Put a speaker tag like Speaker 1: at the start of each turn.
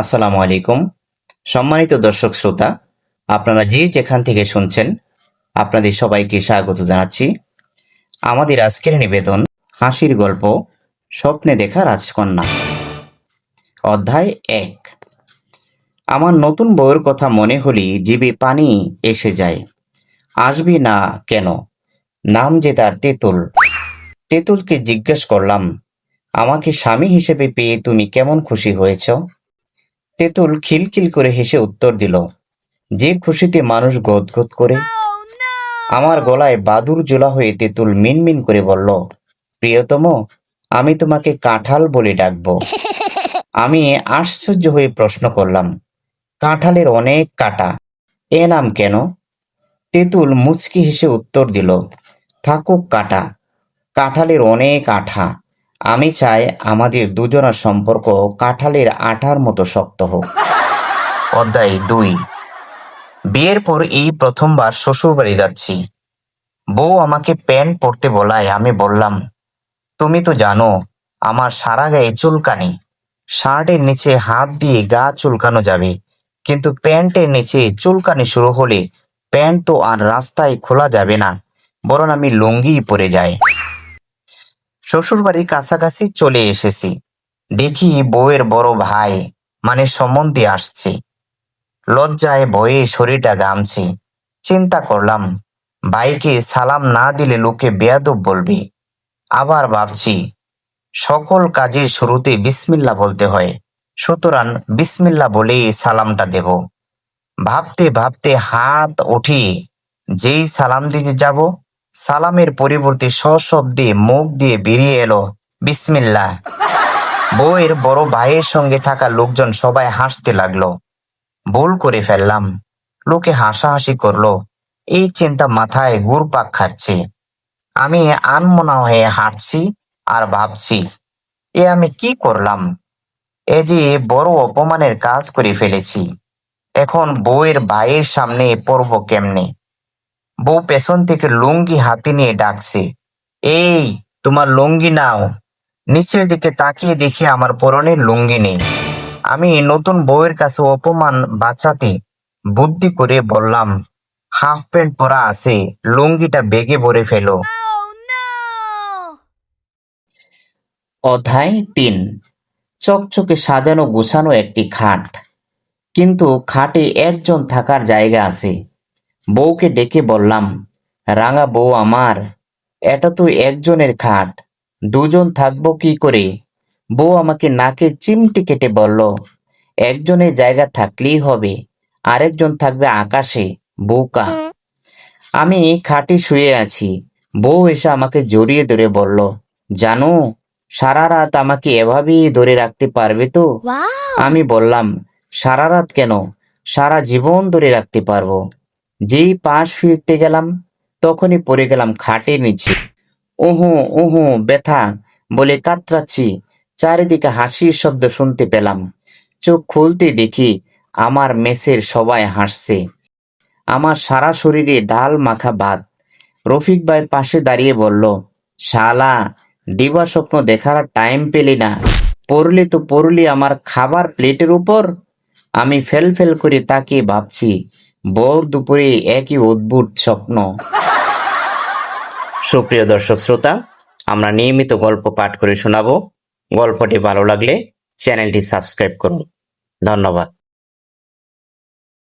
Speaker 1: আসসালামু আলাইকুম। সম্মানিত দর্শক শ্রোতা, আপনারা যে যেখান থেকে শুনছেন আপনাদের সবাইকে স্বাগত জানাচ্ছি। আমাদের আজকের নিবেদন হাসির গল্প স্বপ্নে দেখা রাজকন্যা, অধ্যায় ১। আমার নতুন বউয়ের কথা মনে হলেই জিভে পানি এসে যায়। আসবি না কেন? নাম যে তার তেঁতুল। তেঁতুলকে জিজ্ঞেস করলাম, আমাকে স্বামী হিসেবে পেয়ে তুমি কেমন খুশি হয়েছ? তেঁতুল খিলখিল করে হেসে উত্তর দিল, যে খুশিতে মানুষ গদগদ করে। আমার গলায় বাদুর জোলা হয়ে তেঁতুল মিনমিন করে বলল, প্রিয়তম, আমি তোমাকে কাঁঠাল বলে ডাকবো। আমি আশ্চর্য হয়ে প্রশ্ন করলাম, কাঁঠালের অনেক কাঁটা, এ নাম কেন? তেঁতুল মুচকি হেসে উত্তর দিল, থাকুক কাঁটা, কাঁঠালের অনেক আঠা। আমি চাই আমাদের দুজনের সম্পর্ক কাঁঠালের আঠার মতো শক্ত হোক। অধ্যায় ২। বিয়ের পর এই প্রথমবার শ্বশুরবাড়ি যাচ্ছি। বউ আমাকে প্যান্ট পরতে বলায় আমি বললাম, তুমি তো জানো আমার সারা গায়ে চুলকানি। শার্টের নিচে হাত দিয়ে গা চুলকানো যাবে, কিন্তু প্যান্টের নিচে চুলকানি শুরু হলে প্যান্ট তো আর রাস্তায় খোলা যাবে না, বরং আমি লুঙ্গিই পরে যাই। শ্বশুরবাড়ির কাছাকাছি চলে এসেছি। দেখি বউয়ের বড় ভাই মানে সম্বন্ধী আসছে। লজ্জায় ভয়ে শরীরটা ঘামছে। চিন্তা করলাম, ভাইকে সালাম না দিলে লোকে বেয়াদব বলবে। আবার ভাবছি, সকল কাজের শুরুতে বিসমিল্লাহ বলতে হয়, সুতরাং বিসমিল্লাহ বলেই সালামটা দেব। ভাবতে ভাবতে হাত উঠিয়ে যেই সালাম দিতে যাব, সালামের পরিবর্তে সশব্দে মুখ দিয়ে বেরিয়ে এলো বিসমিল্লাহ। বউয়ের বড় ভাইয়ের সঙ্গে থাকা লোকজন সবাই হাসতে লাগলো। ভুল করে ফেললাম, লোকে হাসাহাসি করলো, এই চিন্তা মাথায় ঘুরপাক খাচ্ছে। আমি আনমনা হয়ে হাঁটছি আর ভাবছি, এ আমি কি করলাম? এ যে বড় অপমানের কাজ করে ফেলেছি। এখন বউয়ের ভাইয়ের সামনে পড়ব কেমনে? বউ পেছন থেকে লুঙ্গি হাতে নিয়ে ডাকছে, এই তোমার লুঙ্গি নাও। নিচের দিকে তাকিয়ে দেখি আমার পরনে লুঙ্গি নেই। আমি নতুন বউয়ের কাছে অপমান বাঁচাতে বুদ্ধি করে বললাম, হাফ প্যান্ট পরা আছে, লুঙ্গিটা বেগে ভরে ফেলো। অধ্যায় ৩। চকচকে সাজানো গোছানো একটি খাট, কিন্তু খাটে একজন থাকার জায়গা আছে। বউকে ডেকে বললাম, রাঙা বউ আমার, এটা তো একজনের খাট, দুজন থাকবো কি করে? বউ আমাকে নাকে চিমটি কেটে বলল, একজনের জায়গা থাকলেই হবে, আরেকজন থাকবে আকাশে, বোকা। আমি খাটে শুয়ে আছি, বউ এসে আমাকে জড়িয়ে ধরে বলল, জানো, সারা রাত আমাকে এভাবেই ধরে রাখতে পারবে তো? আমি বললাম, সারা রাত কেন, সারা জীবন ধরে রাখতে পারবো। যেই পাশ ফিরতে গেলাম তখনই পড়ে গেলাম খাটের নিচে। ওহো ওহো ব্যথা বলে কাতরাচ্ছি। চারিদিকে হাসির শব্দ শুনতে পেলাম। চোখ খুলতে দেখি আমার মেসের সবাই হাসছে। আমার সারা শরীরে ডাল মাখা ভাত। রফিক ভাই পাশে দাঁড়িয়ে বলল, শালা, দিবা স্বপ্ন দেখার টাইম পেলি না, পড়লি তো পড়লি আমার খাবার প্লেটের উপর। আমি ফেল ফেল করে তাকিয়ে ভাবছি, ভোর দুপুরে একই অদ্ভুত স্বপ্ন। সুপ্রিয় দর্শক শ্রোতা, আমরা নিয়মিত গল্প পাঠ করে শোনাবো। গল্পটি ভালো লাগলে চ্যানেলটি সাবস্ক্রাইব করুন। ধন্যবাদ।